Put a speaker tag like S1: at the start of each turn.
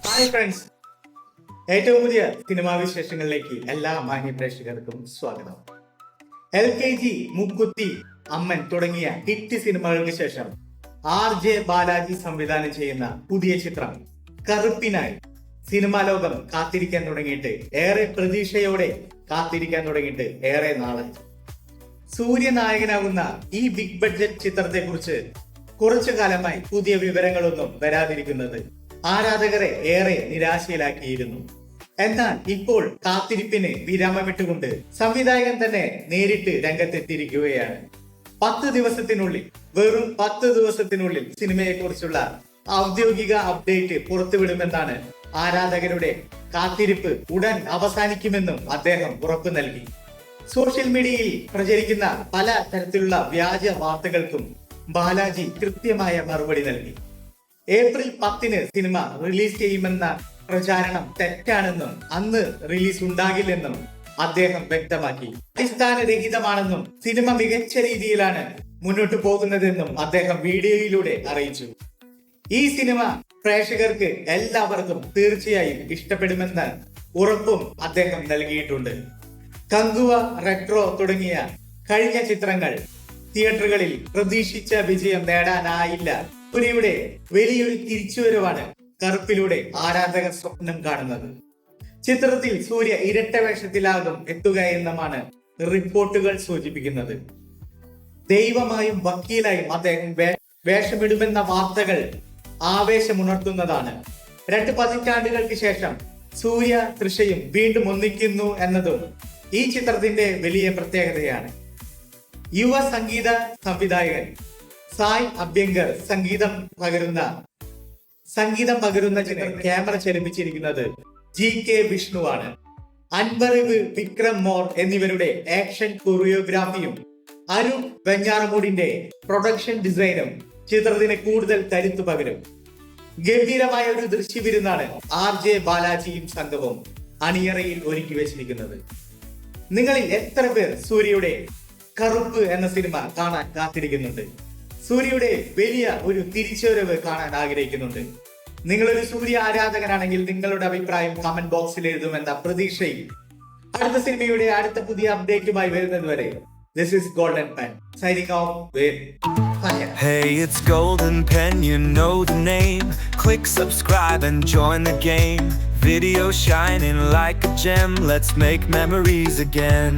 S1: Hi friends, ഏറ്റവും പുതിയ cinema വിശേഷങ്ങളിലേക്ക് എല്ലാ മാന്യ പ്രേക്ഷകർക്കും സ്വാഗതം. LKG, മുക്കുത്തി, അമ്മൻ തുടങ്ങിയ ഹിറ്റ് സിനിമകൾക്ക് ശേഷം RJ ബാലാജി സംവിധാനം ചെയ്യുന്ന പുതിയ ചിത്രം കറുപ്പിനായി സിനിമാ ലോകം കാത്തിരിക്കാൻ തുടങ്ങിയിട്ട് ഏറെ പ്രതീക്ഷയോടെ കാത്തിരിക്കാൻ തുടങ്ങിയിട്ട് ഏറെ നാളായി. സൂര്യനായകനാകുന്ന ഈ ബിഗ് ബഡ്ജറ്റ് ചിത്രത്തെ കുറിച്ച് കുറച്ചു കാലമായി പുതിയ വിവരങ്ങളൊന്നും വരാതിരിക്കുന്നത് ആരാധകരെ ഏറെ നിരാശയിലാക്കിയിരുന്നു. എന്നാൽ ഇപ്പോൾ കാത്തിരിപ്പിന് വിരാമമിട്ടുകൊണ്ട് സംവിധായകൻ തന്നെ നേരിട്ട് രംഗത്തെത്തിയിരിക്കുകയാണ്. 10 ദിവസത്തിനുള്ളിൽ, വെറും 10 ദിവസത്തിനുള്ളിൽ സിനിമയെ കുറിച്ചുള്ള ഔദ്യോഗിക അപ്ഡേറ്റ് പുറത്തുവിടുമെന്നാണ് ആരാധകരുടെ കാത്തിരിപ്പ് ഉടൻ അവസാനിക്കുമെന്നും അദ്ദേഹം ഉറപ്പു നൽകി. സോഷ്യൽ മീഡിയയിൽ പ്രചരിക്കുന്ന പല തരത്തിലുള്ള വ്യാജ വാർത്തകൾക്കും ബാലാജി കൃത്യമായ മറുപടി നൽകി. ഏപ്രിൽ 10 സിനിമ റിലീസ് ചെയ്യുമെന്ന പ്രചാരണം തെറ്റാണെന്നും അന്ന് റിലീസ് ഉണ്ടാകില്ലെന്നും അദ്ദേഹം വ്യക്തമാക്കി. അടിസ്ഥാനരഹിതമാണെന്നും സിനിമ മികച്ച രീതിയിലാണ് മുന്നോട്ട് പോകുന്നതെന്നും അദ്ദേഹം വീഡിയോയിലൂടെ അറിയിച്ചു. ഈ സിനിമ പ്രേക്ഷകർക്ക് എല്ലാവർക്കും തീർച്ചയായും ഇഷ്ടപ്പെടുമെന്ന് ഉറപ്പും അദ്ദേഹം നൽകിയിട്ടുണ്ട്. കങ്കുവ, റെട്രോ തുടങ്ങിയ കഴിഞ്ഞ ചിത്രങ്ങൾ തിയേറ്ററുകളിൽ പ്രതീക്ഷിച്ച വിജയം നേടാനായില്ല. സൂര്യയുടെ വലിയൊരു തിരിച്ചുവരവാണ് കറുപ്പിലൂടെ ആരാധകർ സ്വപ്നം കാണുന്നത്. ചിത്രത്തിൽ സൂര്യ ഇരട്ട വേഷത്തിലാകും എത്തുക എന്നുമാണ് റിപ്പോർട്ടുകൾ സൂചിപ്പിക്കുന്നത്. ദൈവമായും വക്കീലായും അദ്ദേഹം വേഷമിടുമെന്ന വാർത്തകൾ ആവേശമുണർത്തുന്നതാണ്. 2 പതിറ്റാണ്ടുകൾക്ക് ശേഷം സൂര്യ തൃഷയും വീണ്ടും ഒന്നിക്കുന്നു എന്നതും ഈ ചിത്രത്തിന്റെ വലിയ പ്രത്യേകതയാണ്. യുവ സംഗീത സംവിധായകൻ സായ് അഭ്യങ്കർ സംഗീതം പകരുന്ന ചിത്രം ക്യാമറ ചലിപ്പിച്ചിരിക്കുന്നത് GK വിഷ്ണുവാണ്. അൻവറിവ്, വിക്രം മോർ എന്നിവരുടെ ആക്ഷൻ കൊറിയോഗ്രാഫിയും അരുൺ വെഞ്ഞാറമൂടിന്റെ പ്രൊഡക്ഷൻ ഡിസൈനും ചിത്രത്തിന് കൂടുതൽ കരുത്തു പകരും. ഗംഭീരമായ ഒരു ദൃശ്യവിരുന്നാണ് RJ ബാലാജിയും സംഘവും അണിയറയിൽ ഒരുക്കി വെച്ചിരിക്കുന്നത്. നിങ്ങളിൽ എത്ര പേർ സൂര്യയുടെ കറുപ്പ് എന്ന സിനിമ കാണാൻ കാത്തിരിക്കുന്നുണ്ട്? സൂര്യയുടെ വലിയ ഒരു തിരിച്ചുവരവ് കാണാൻ ആഗ്രഹിക്കുന്നുണ്ട്? നിങ്ങളൊരു സൂര്യ ആരാധകനാണെങ്കിൽ നിങ്ങളുടെ അഭിപ്രായം കമന്റ് ബോക്സിൽ എഴുതുമെന്ന പ്രതീക്ഷയിൽ അടുത്ത സിനിമയുടെ അടുത്ത പുതിയ അപ്ഡേറ്റുമായി വരുന്നത് വരെ this is Golden Pen signing off with Fire.
S2: Hey, it's Golden Pen, you know the name. Click subscribe and join the game. Video shining like a gem, let's make memories again.